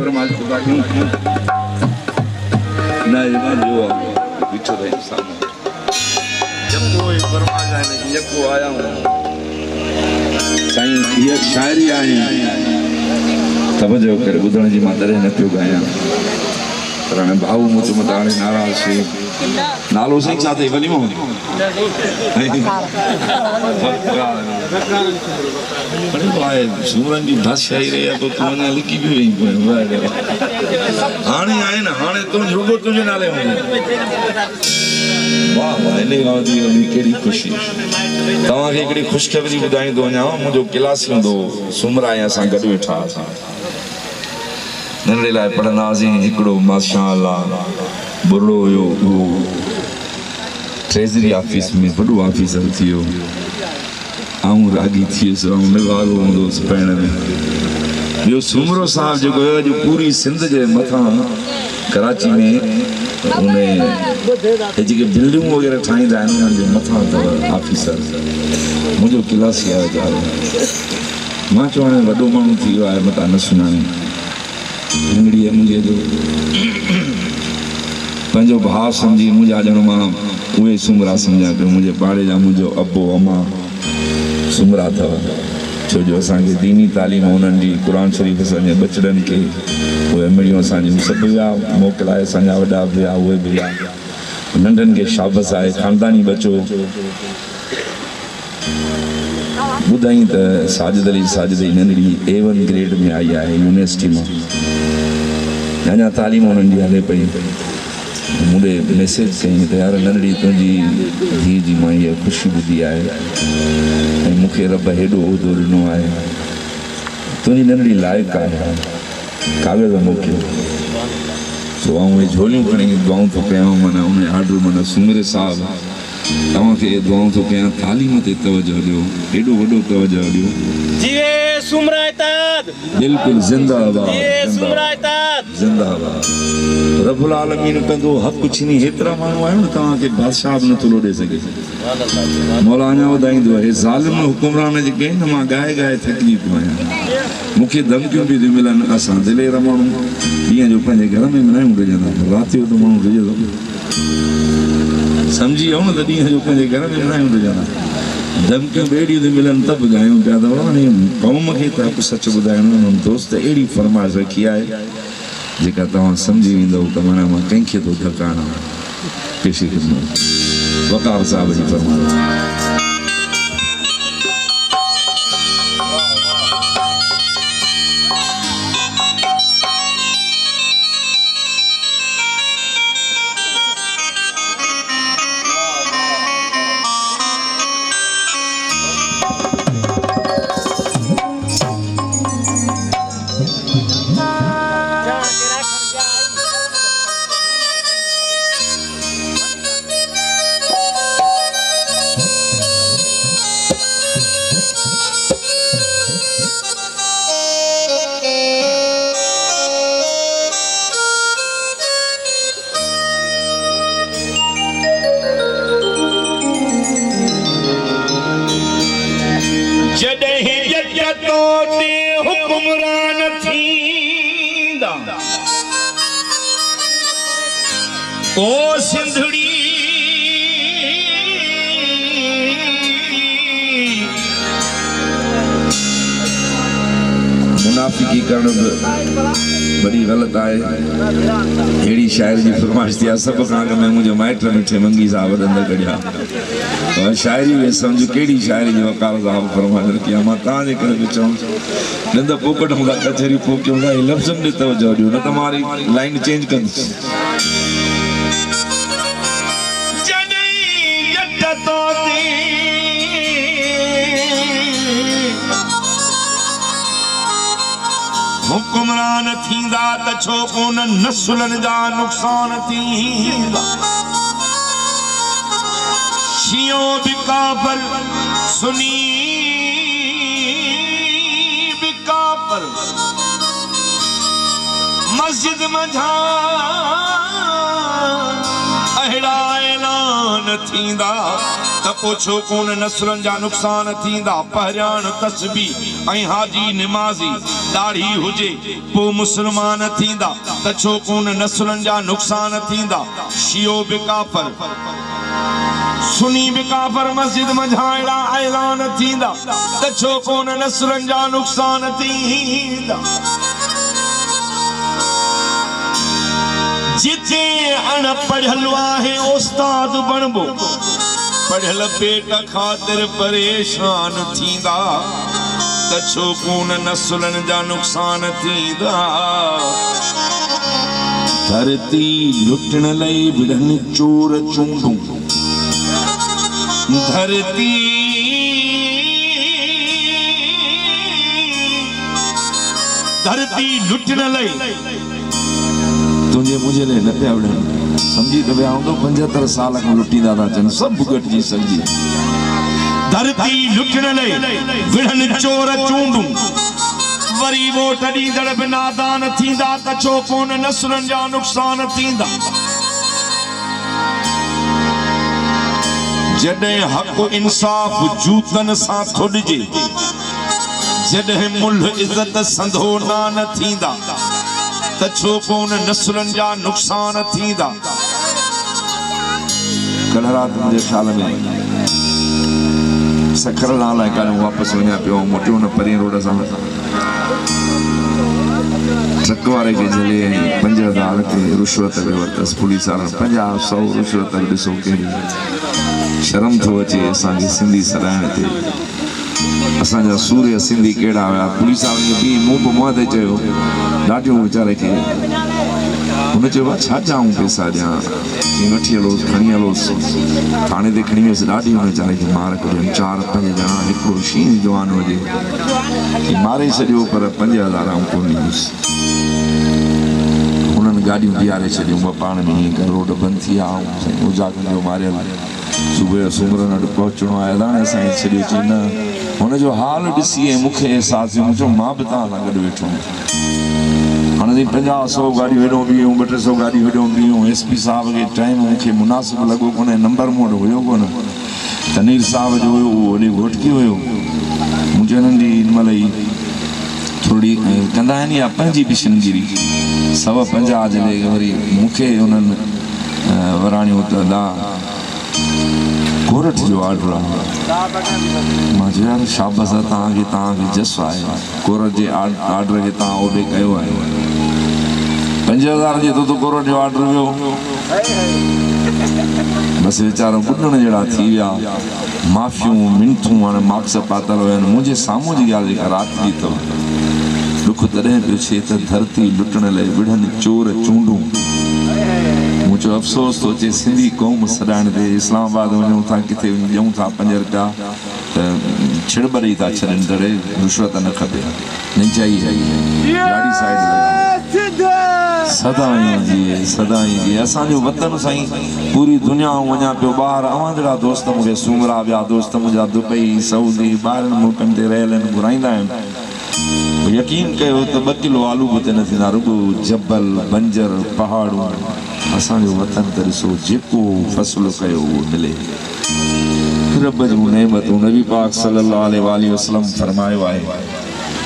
फरमाइश खुदा की ना ये जो बिछो रहे सामने जब कोई फरमाइश आए नहीं जब को आया हूँ साईं ये शायरी आई तवज्जो करे ॿुधण जी मां दरे न पियो गायां पर हाणे भाऊ मुझ मथां हाणे नाराज़ थी नालो साईं छा अथई वञो सूरन जी धस आई रही आहे तूं अञा लिकी बि वई हाणे आहे न हाणे तूं रुगो तुंहिंजे नाले वाह वाह इन खां वधीक कहिड़ी ख़ुशी तव्हांखे हिकिड़ी ख़ुशख़बरी ॿुधाईंदो वञां मुंहिंजो क्लास हूंदो सुमरा ऐं असां गॾु वेठा असां नंढड़े लाइ पढ़ंदा हुआसीं हिकिड़ो माशा अल्लाह बुरो हुयो उहो ट्रेज़री ऑफिस में वॾो ऑफिसर थी वियो आऊं रागी थी वियुसि ऐं निवारो हूंदो हुउसि पाइण में ॿियो सुमरो साहिबु जेको हुयो अॼु पूरी सिंध जे मथां कराची में उन जेके बिल्डिंगूं वग़ैरह ठाहींदा आहिनि उन्हनि जे मथां अथव ऑफिसर मुंहिंजो क्लासी आहे वीचारो मां चवां वॾो माण्हू थी वियो आहे मथां न सुञाणे भिंगड़ीअ मुंहिंजे जो पंहिंजो भाउ सम्झी मुंहिंजा ॼण मां उहे सुमरा सम्झां पियो मुंहिंजे पाड़े जा मुंहिंजो अबो अमा सुमरा अथव छो जो असांखे दीनी तालीम उन्हनि जी क़ुर शरीफ़ असांजे बचड़नि खे उहे मिड़ियूं असांजूं सभु विया मोकिलाए असांजा वॾा बि विया उहे बि विया नंढनि खे शाबस आहे ख़ानदानी बचो ॿुधाई त साजिद अली नंढड़ी A1 ग्रेड में आई आहे यूनिवर्सिटी मां अञा तालीम उन्हनि जी हले पई मूंखे मैसेज कई त यार नंढड़ी तुंहिंजी धीउ जी मां इहा ख़ुशी ॿुधी आहे ऐं मूंखे रब हेॾो उहिदो ॾिनो आहे तुंहिंजी नंढड़ी लाइक़ु आहे कागज़ मोकिलियो सो आऊं उहे झोलियूं खणी दुआऊं थो कयां माना उन ऑर्डर माना सुमरे साहिबु तव्हांखे दुआऊं थो कयां तालीम ते तवजो ॾियो हेॾो वॾो तवजो ॾियो जीवे सुमरा इताद बिल्कुलु ज़िंदाबाद सुमरा इताद ज़िंदाबाद रब्बुल आलमीन कंदो हक़ छिनी हेतिरा माण्हू आहिनि न तव्हांखे बादशाह बि नथो लोॾे सघे मौला अञा वधाईंदो आहे हे ज़ालिम हुकुमरान जेके आहिनि न मां ॻाए ॻाए थकिजी पियो आहियां मूंखे धमकियूं बि थियूं मिलनि असां दिलेर माण्हू ॾींहं जो पंहिंजे घर में न डिॼंदा राति जो त माण्हू डिॼंदो सम्झी वियो न त ॾींहं जो पंहिंजे घर में न डिॼंदा धमकियूं ॿेड़ियूं थियूं मिलनि त बि ॻायूं पिया अथव हाणे क़ौम खे त हक़ सच ॿुधाइणो उन्हनि दोस्त अहिड़ी फरमाइश रखी आहे जेका तव्हां सम्झी वेंदव त माना मां कंहिंखे थो ढकाणा पेशी ख़िदमत वक़ार साहिब जी फरमाइश ओ सिंधड़ी मुनाफिकी करण बड़ी गलत आहे अहिड़ी शाइर जी फरमाइश थी आहे सभु खां अॻु में मुंहिंजो माइट मिठे मंगी साहिब अंदरि कढिया शाइरी में सम्झ कहिड़ी शाइरी जी वकार साहिब फरमाइश रखी आहे मां तव्हांजे करे बि चवां ॾंद पोकट हूंदा कचहरी पोकियूं हूंदा लफ़्ज़नि ॾे तवजो ॾियो न त मां लाइन चेंज कंदुसि हुकुमरान थींदा त छो कोन नस्लनि जा नुक़सान थींदा शियो भी काफिर सुनी भी काफिर मस्जिद मंझा अहिड़ा ऐलान थींदा त पुछो कोन नस्लनि जा नुक़सान थींदा पहिरियाण तस्बीह ऐं हाजी निमाज़ी दाढ़ी हुजे पो मुसलमान थींदा त छो कोन नस्लनि जा नुक़सान थींदा शियो बि काफ़िर सुनी बि काफ़िर मस्जिद मंझां अहिड़ा ऐलान थींदा त छो कोन नस्लनि जा नुक़सान थींदा जिते अणपढ़ियल आहे उस्ताद बणबो पढ़ियल पेट ख़ातिर परेशान थींदा त छो कोन नस्लनि जा नुक़सान थींदा धरती लुटण लई विढ़नि चोर चूंडूं धरती लुटण लई तुझे मुझे ले न पिया विढ़नि समझी त विया हूंदो 75 साल खां लुटींदा था अचनि सभु गॾिजी समझी धरती लुटण लई विढ़नि चोर चूंडूं वरी वोट ॾींदड़ बि नादान थींदा त छो कोन नस्लनि जा नुक़सान थींदा जॾहिं हक़ इंसाफ़ जूतनि सां खुॾिजे जॾहिं मुल्ह इज़त संधो नान थींदा त छो कोन नस्लनि जा नुक़सान थींदा कल्ह राति मुंहिंजे ख़्याल में सखर लाल काॾों वापसि वञा पियो मोटियो न परीं रोड सां ट्रक वारे खे झले 5000 ते रिश्वत बि वरितसि पुलिस वारनि 50-100 रिश्वत ॾिसो कहिड़ी शर्म थो अचे असांखे सिंधी सॾाइण ते असांजा सूर्य सिंधी कहिड़ा हुया पुलिस वारनि खे बि मुंहुं ते चयो ॾाढियूं वीचारे खे हुन चयो छा ॾियां पैसा ॾियां चई वठी हलोसि खणी हलोसि थाणे ते खणी वियुसि ॾाढी हुन वीचारे खे मार कढियनि 4-5 ॼणा हिकिड़ो शींहं जवान हुजे मारे छॾियो पर 5000 आऊं कोन ॾींदुसि हुननि गाॾियूं बीहारे छॾियूं ॿ पाण में हीअं करे रोड बंदि थी विया ऐं उजागनि जो मारियल सुबुह जो सुमरन वटि पहुचणो आहे अलाणे असांखे छॾियो चई न हुनजो हाल ॾिसी ऐं मूंखे अहसासु थियो मूं चयो मां बि तव्हां सां गॾु वेठो हाणे 50-100 गाॾियूं हेॾो बीहूं 200 गाॾियूं हेॾो बीहूं SP साहिब खे टाइम मूंखे मुनासिबु लॻो कोन्हे नंबर मूं वटि हुयो कोन तनीर साहिब जो हुयो उहो होॾे घोटकी हुयो मूं चयो हिननि जी हिनमहिल ई थोरी कंदा आहिनि या पंहिंजी बिशनगिरी 150 जे लाइ वरी मूंखे हुननि वराणियूं त कोरठ जो ऑर्डर आहे मां चयो यार शाबस आहे तव्हांखे जस आहे कोरठ जे ऑर्डर खे तव्हां ओॾे कयो आहे 5000 जे तो कोरठ जो ऑर्डर वियो बसि वीचारा ॿुधण जहिड़ा थी विया माफ़ियूं मिंथूं हाणे मार्क्स पातल हुया आहिनि मुंहिंजे साम्हूं जी ॻाल्हि जेका राति जी अथव दुख तॾहिं पियो थिए त धरती लुटण लाइ विढ़नि चोर चूंडूं मूं चयो अफ़सोस थो अचे सिंधी क़ौम सॾाइण ते इस्लामाबाद वञूं था किथे ॾियूं था 5 रुपया त छिड़ ॿ ॾेई था छॾनि दड़े रिश्वत न खपे निचाई ॾाढी साइड सदाईं जी असांजो वतन साईं पूरी दुनिया वञा पियो ॿाहिरि अवां जहिड़ा दोस्त मूंखे सूमरा ॿिया दोस्त मुंहिंजा दुबई सऊदी ॿाहिरनि मुल्कनि ते रहियल आहिनि घुराईंदा आहिनि यकीन कयो त 2 किलो आलू बि न थींदा रुगो जबल बंजर पहाड़ूं असांजो वतन त ॾिसो जेको फ़सुल कयो उहो मिले रब जूं नेमतूं नबी पाक सल्लल्लाहु अलैहि वसल्लम फरमायो आहे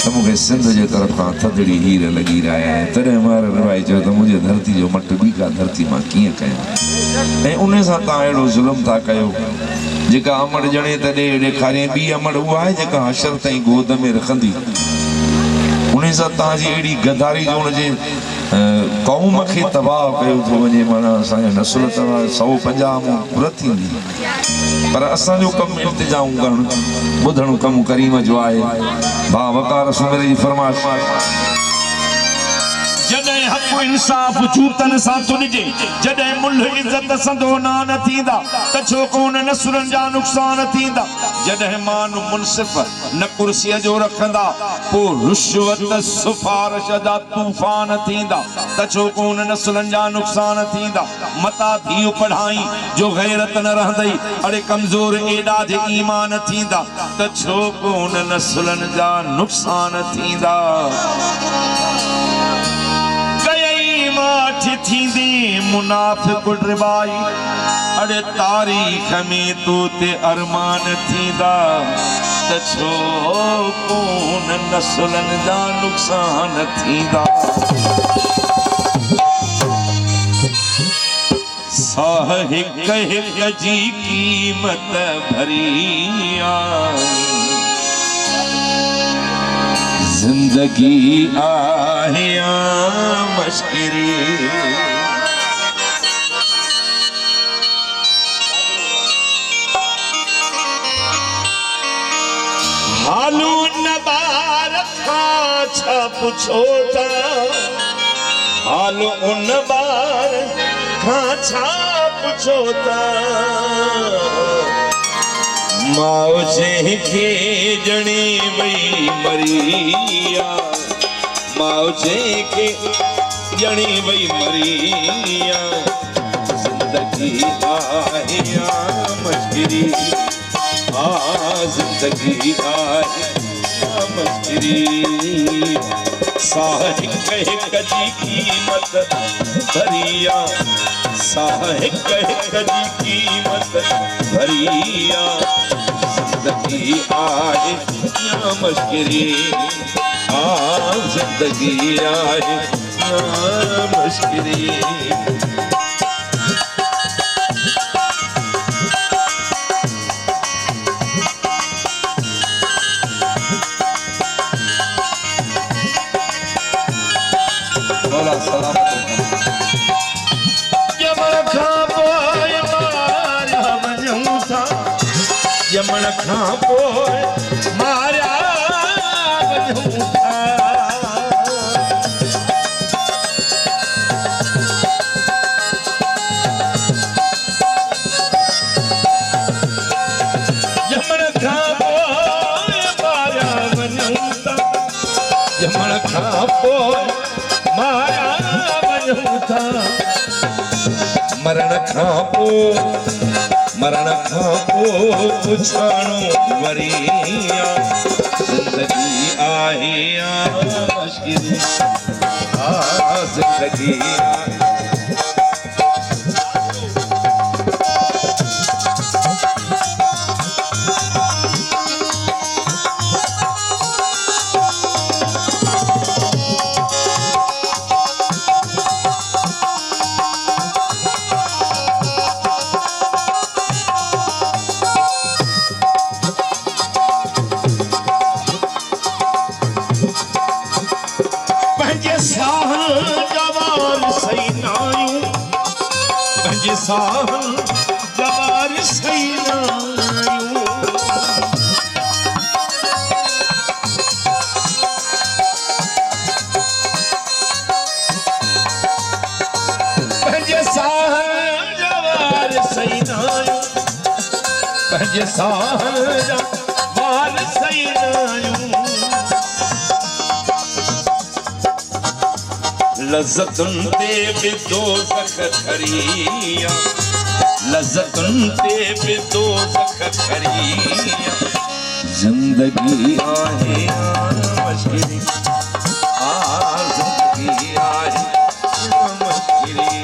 त मूंखे सिंध जे तरफ़ां थधिड़ी हीर लॻी रहिया आहे तॾहिं मां रवाई चयो त मुंहिंजे धरती जो मट ॿी का धरती मां कीअं कयां ऐं उन सां तव्हां अहिड़ो ज़ुल्म था कयो जेका अमड़ ॼणे त ॾेखारे ॿी अमड़ उहा आहे जेका हशर ताईं गोद में रखंदी उन सां तव्हांजी अहिड़ी गदारी जो हुनजे क़ौम खे तबाह कयो थो वञे माना असांजा नसुल 150 में पूरा थींदी पर असांजो कमु इंतिजाम करणु ॿुधणु कमु करीम जो आहे भाउ वकार सुमेर जी फरमाइश जॾहिं हक़ इंसाफ़ जूतनि सां तुॾिजे जॾहिं मुल्ह इज़त संधो नान थींदा त छो कोन नसुलनि जा नुक़सान थींदा जॾहिं माण्हू मुनसिफ़ न कुर्सीअ जो रखंदा पोइ रिश्वत सिफ़ारिश जा तूफ़ान थींदा त छो कोन नसुलनि जा नुक़सान थींदा मता धीउ पढ़ाई जो गैरत न रहंदई अड़े कमज़ोर एॾा जे ईमान थींदा त छो कोन नसुलनि जा नुक़सान थींदा थींदी मुनाफ़िक़ रिबाई अड़े तारीख़ में तो ते अरमान थींदा त छो कोन नसलनि जा नुक़सान थींदा साह हिक हिक जी क़ीमत भरी ज़िंदगी आहे या मश्किरी हालू न बार खां छा पुछो था हालू उन बार खां छा पुछो था माउ जंहिंखे ॼणी वई मरिया माउ जंहिंखे ॼणी वई मरिया ज़िंदगी आहे या मश्किरी ज़िंदगी आहे या मश्किरी साह हिक हिक जी क़ीमत भरिया साह हिक हिक जी क़ीमत भरिया ज़िंदगी आहे या मश्किरी ज़िंदगी आहे या मश्किरी जमण खां पोइ मारिया वञूं था जमण खां पोइ मारिया वञूं था जमण खां पोइ मारिया वञूं था मरण खां पोइ पुछाणो वरिया ज़िंदगी आहे या मश्किरी ज़िंदगी आहे साहन जवार सैनायूं पंहिंजे साहन जवार सैनायूं पंहिंजे साहन जवार सैनायूं लज़्ज़तुनि ते बि दोज़ख खरिया लज़्ज़तुनि ते बि दोज़ख खरिया ज़िंदगी आहे मश्किरी ज़िंदगी आहे मश्किरी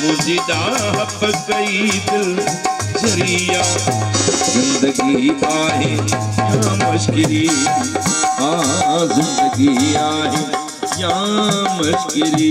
मुझी डाह गई दिल जरिया जिंदगी आहे या मुश्किली जिंदगी आहे या मस्किरी